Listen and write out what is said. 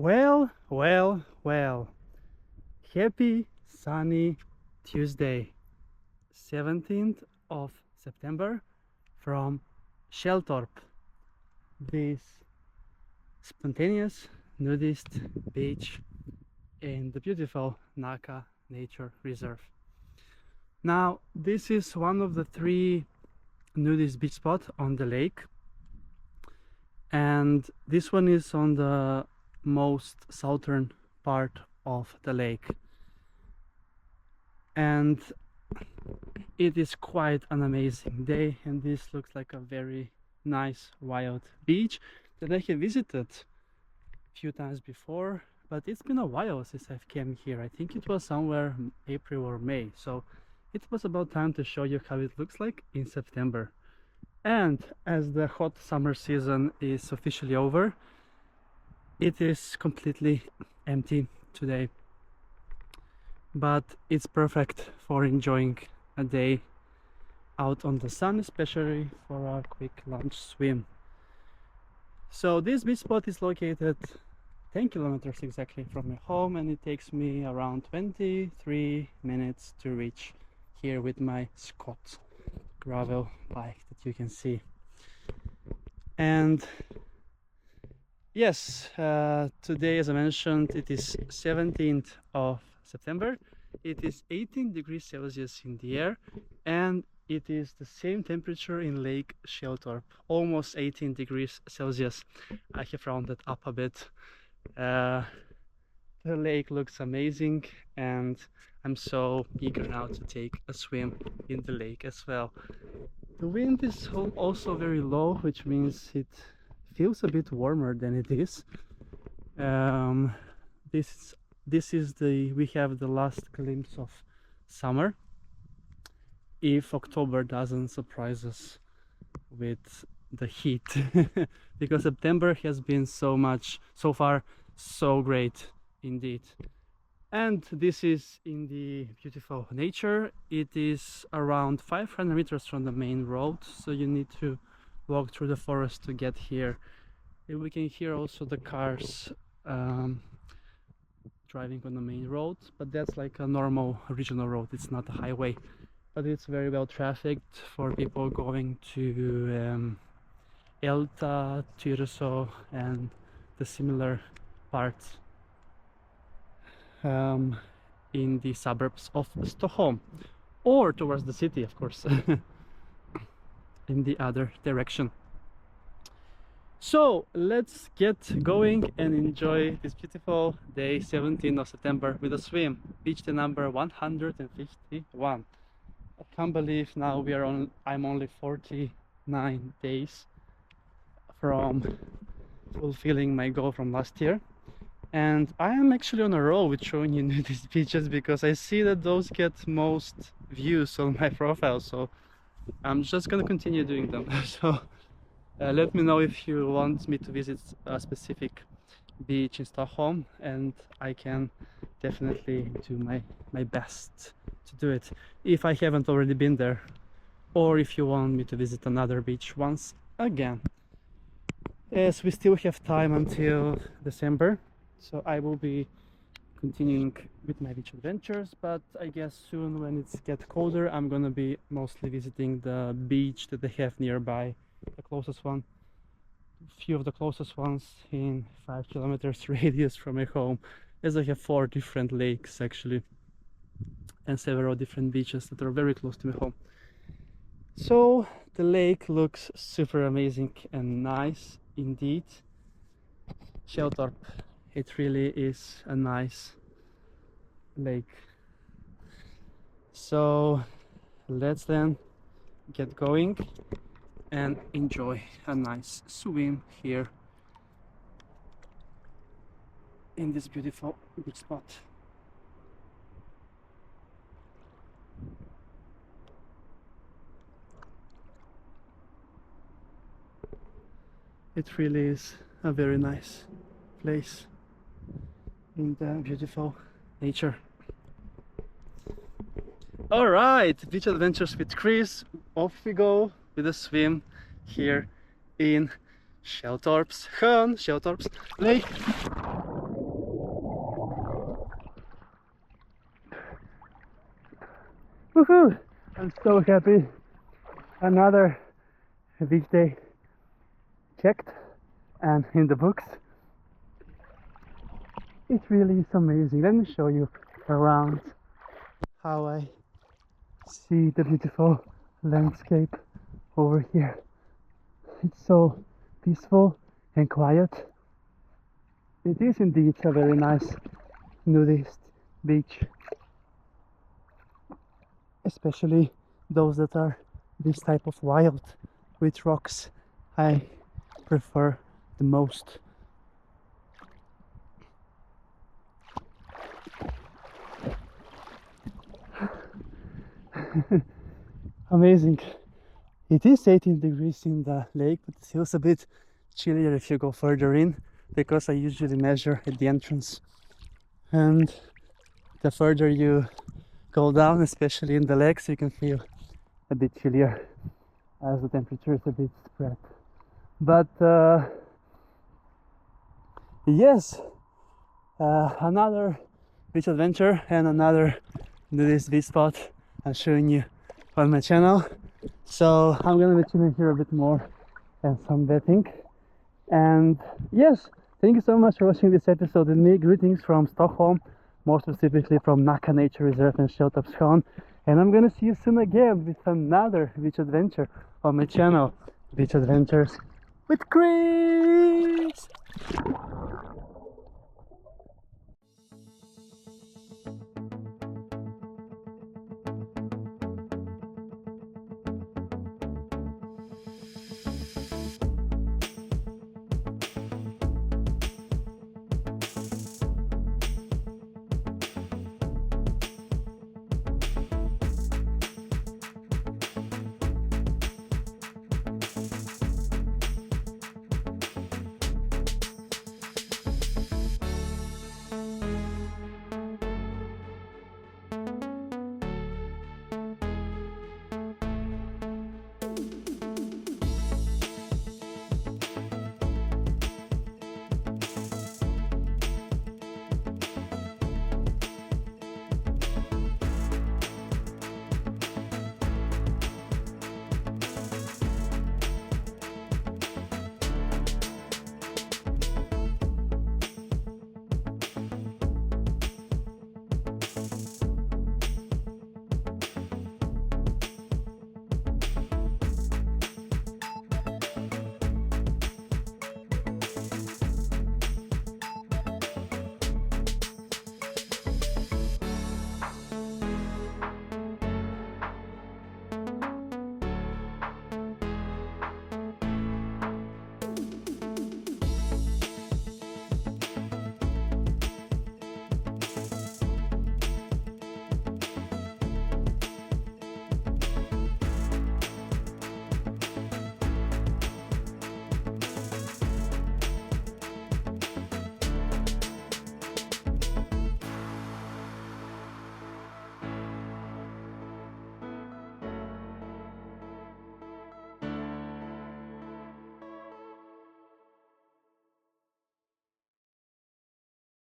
Well. Happy sunny Tuesday, 17th of September from Källtorp, this spontaneous nudist beach in the beautiful Nacka Nature Reserve. Now, this is one of the 3 nudist beach spots on the lake, and this one is on the most southern part of the lake, and it is quite an amazing day, and this looks like a very nice wild beach that I have visited a few times before, but it's been a while since I've came here. I think it was somewhere April or May, so it was about time to show you how it looks like in September. And as the hot summer season is officially over, it is completely empty today, but it's perfect for enjoying a day out on the sun, especially for a quick lunch swim. So this beach spot is located 10 kilometers exactly from my home, and it takes me around 23 minutes to reach here with my Scott gravel bike that you can see. And yes, today, as I mentioned, it is 17th of September. It is 18 degrees Celsius in the air, and it is the same temperature in Lake Källtorp, almost 18 degrees Celsius. I have rounded up a bit. The lake looks amazing, and I'm so eager now to take a swim in the lake as well. The wind is also very low, which means it feels a bit warmer than it is. We have the last glimpse of summer, if October doesn't surprise us with the heat, because September has been so far so great indeed. And this is in the beautiful nature. It is around 500 meters from the main road, so you need to walk through the forest to get here. And we can hear also the cars driving on the main road, but that's like a normal regional road, it's not a highway, but it's very well trafficked for people going to Älta, Tyresö and the similar parts in the suburbs of Stockholm, or towards the city, of course, in the other direction. So let's get going and enjoy this beautiful day, 17th of September, with a swim. Beach day number 151. I can't believe now I'm only 49 days from fulfilling my goal from last year, and I am actually on a roll with showing you these beaches because I see that those get most views on my profile, so I'm just gonna continue doing them. So let me know if you want me to visit a specific beach in Stockholm, and I can definitely do my best to do it if I haven't already been there, or if you want me to visit another beach once again. As we still have time until December, so I will be continuing with my beach adventures, but I guess soon when it gets colder I'm gonna be mostly visiting the beach that they have nearby, the closest one, a few of the closest ones in 5 kilometers radius from my home, as I have 4 different lakes actually and several different beaches that are very close to my home. So the lake looks super amazing and nice indeed. Källtorp, it really is a nice lake. So let's then get going and enjoy a nice swim here in this beautiful beach spot. It really is a very nice place in the beautiful nature. Alright, beach adventures with Chris. Off we go with a swim here in Källtorp's lake. Woohoo! I'm so happy. Another beach day checked and in the books. It really is amazing. Let me show you around how I see the beautiful landscape over here. It's so peaceful and quiet. It is indeed a very nice nudist beach, especially those that are this type of wild with rocks. I prefer the most. Amazing. It is 18 degrees in the lake, but it feels a bit chillier if you go further in, because I usually measure at the entrance, and the further you go down, especially in the legs, you can feel a bit chillier as the temperature is a bit spread. But yes, another beach adventure and another nudist beach spot I'm showing you on my channel. So I'm gonna be chilling here a bit more and sunbathing. And yes, thank you so much for watching this episode with me. Greetings from Stockholm, more specifically from Nacka Nature Reserve and Källtorp. And I'm gonna see you soon again with another beach adventure on my channel, Beach Adventures with Chris.